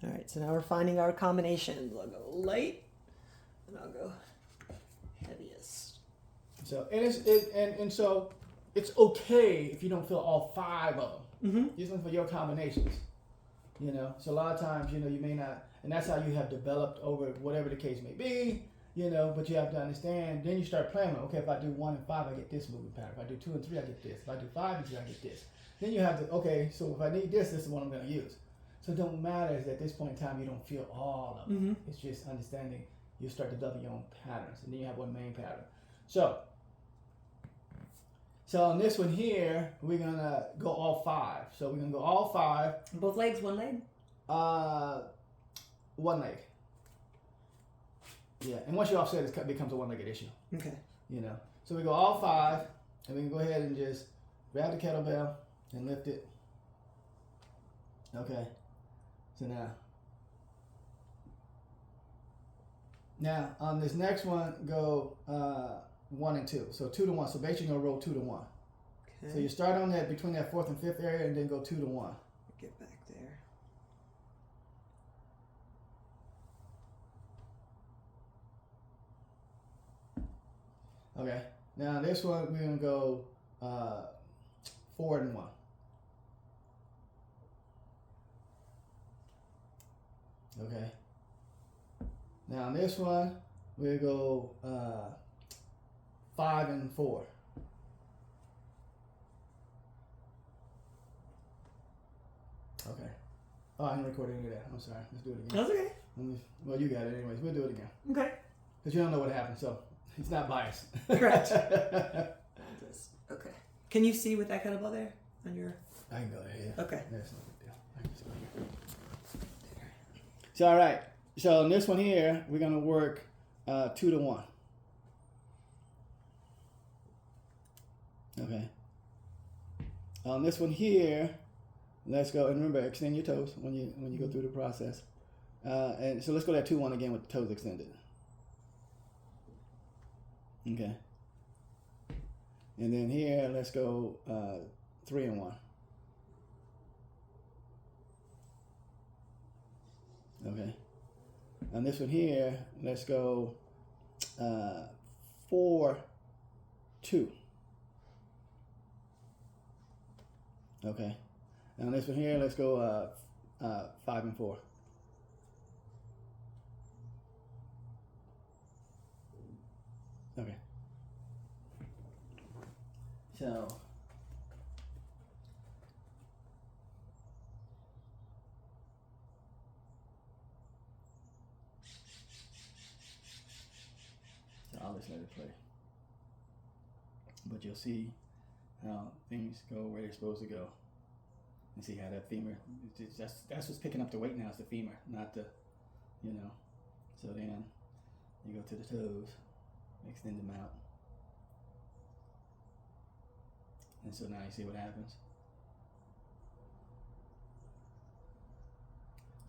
All right, so now we're finding our combinations. I'll go light, and I'll go heaviest. So so it's okay if you don't feel all 5 of them. Mm-hmm. Just look for your combinations. You know, so a lot of times, you know, you may not, and that's how you have developed over whatever the case may be. You know, but you have to understand. Then you start planning. Okay, if I do 1 and 5, I get this moving pattern. If I do 2 and 3, I get this. If I do 5 and 6, I get this. Then you have to. Okay, so if I need this, this is what I'm going to use. So it don't matter is at this point in time you don't feel all of it. Mm-hmm. It's just understanding. You start developing your own patterns, and then you have one main pattern. So on this one here, we're gonna go all 5. So we're gonna go all 5. Both legs, one leg. One leg. Yeah, and once you offset, it becomes a one-legged issue. Okay. You know, so we go all 5, and we can go ahead and just grab the kettlebell and lift it. Okay. So now on this next one, go 1 and 2. So 2 to 1. So basically, you're gonna roll 2 to 1. Okay. So you start on that between that 4th and 5th area, and then go 2 to 1. Get back there. Okay. Now this one, we're gonna go 4 and 1. Okay. Now on this one, we'll go 5 and 4. Okay. Oh, I didn't record any of that. I'm sorry. Let's do it again. That's okay. Well, you got it anyways. We'll do it again. Okay. Because you don't know what happened, so it's not biased. Correct. Okay. Can you see with that kettlebell there on your? I can go there. Yeah. Okay. That's no big deal. I can just go here. So all right. So on this one here, we're gonna work 2 to 1. Okay. On this one here, let's go and remember extend your toes when you go through the process. And so let's go that 2-1 again with the toes extended. Okay. And then here, let's go 3 and 1. Okay. On this one here, let's go 4, 2. Okay. And on this one here, let's go 5 and 4. Okay. So I'll just let it play. But you'll see how things go where they're supposed to go. And see how that femur, that's what's picking up the weight now, is the femur, not the, you know. So then you go to the toes, extend them out. And so now you see what happens.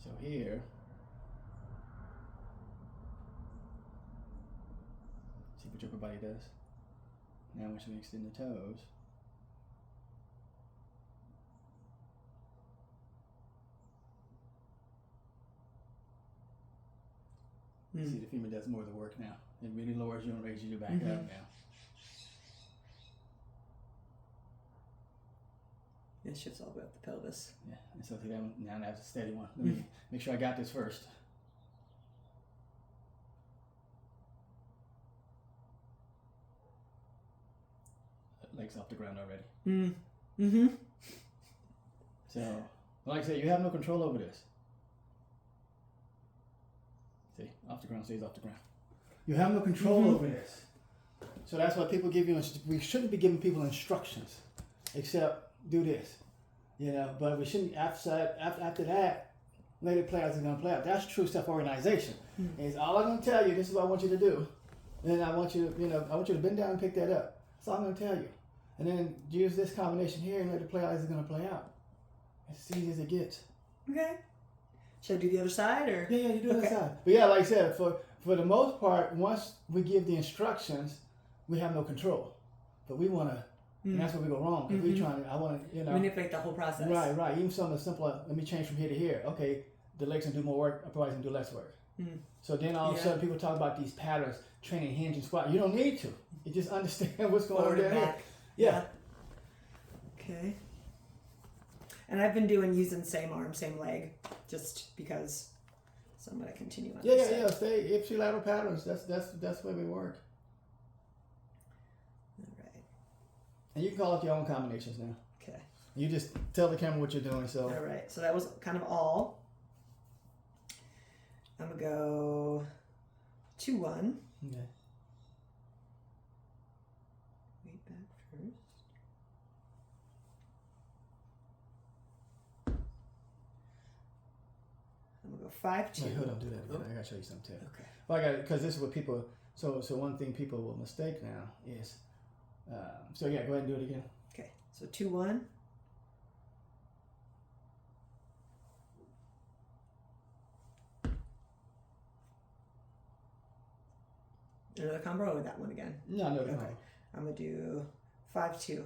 So here, see what your upper body does. Now once we extend the toes, see the femur does more of the work now. It really lowers you and raises you back up now. It shifts all the way up the pelvis. Yeah, and so that one, now that's a steady one. Let me make sure I got this first. Legs off the ground already. Mm-hmm. So, like I said, you have no control over this. See, off the ground stays off the ground. You have no control over this. So that's why people give you, we shouldn't be giving people instructions, except do this, you know, but we shouldn't, after that, let it play out as it's going to play out. That's true self-organization. Is all I'm going to tell you, this is what I want you to do. And I want you to, I want you to bend down and pick that up. That's all I'm going to tell you. And then use this combination here and let it play out as it's going to play out. As easy as it gets. Okay. Should I do the other side or? Yeah, you do the other side. But yeah, like I said, for the most part, once we give the instructions, we have no control. But we want to, and that's where we go wrong. Because I want to, manipulate the whole process. Right. Even something simple, let me change from here to here. Okay, the legs can do more work, upper body's gonna do less work. Mm. So then all of a Yeah. sudden people talk about these patterns, training hinge and squat. You don't need to. You just understand what's going Forward on and there. back. Yeah. Okay. And I've been using same arm, same leg, just because. So I'm gonna continue on. Yeah, this yeah, side. yeah. Stay ipsilateral patterns. That's where we work. All right. And you can call up your own combinations now. Okay. You just tell the camera what you're doing. So All right. So that was kind of all. I'm gonna go 2-1. okay. Wait back first. I'm gonna go 5-2. Wait, hold on, do that again. I gotta show you something too. Okay. Well, I got because this is what people. So one thing people will mistake now is. So yeah, go ahead and do it again. Okay. So 2-1. Another combo or that one again? No, no, no. Okay. I'm gonna do 5-2.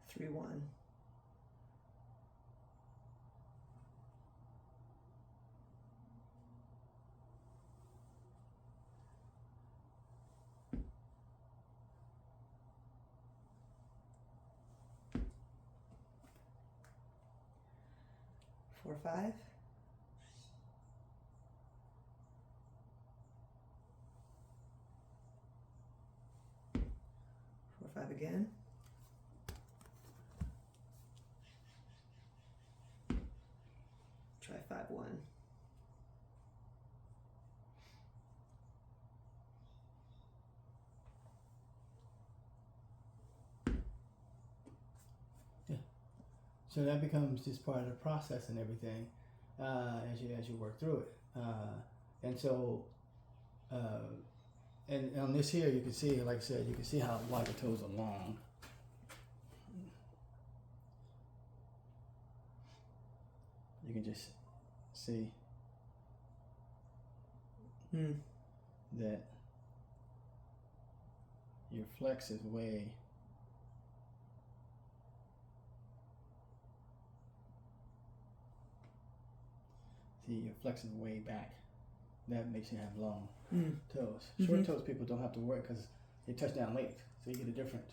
Three, 1. Four, 5. Four, 5 again. Try 5-1. So that becomes just part of the process and everything as you work through it. And so, and on this here, you can see, like I said, you can see how wide the toes are long. You can just see that your flex is way your flex is way back. That makes you have long toes. Short toes people don't have to worry because they touch down late, so you get a different,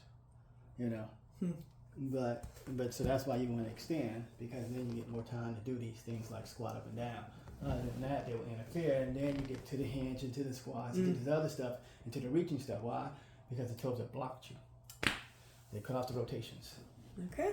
But so that's why you want to extend, because then you get more time to do these things like squat up and down. Other than that, they will interfere, and then you get to the hinge and to the squats and to this other stuff and to the reaching stuff. Why? Because the toes have blocked you. They cut off the rotations. Okay.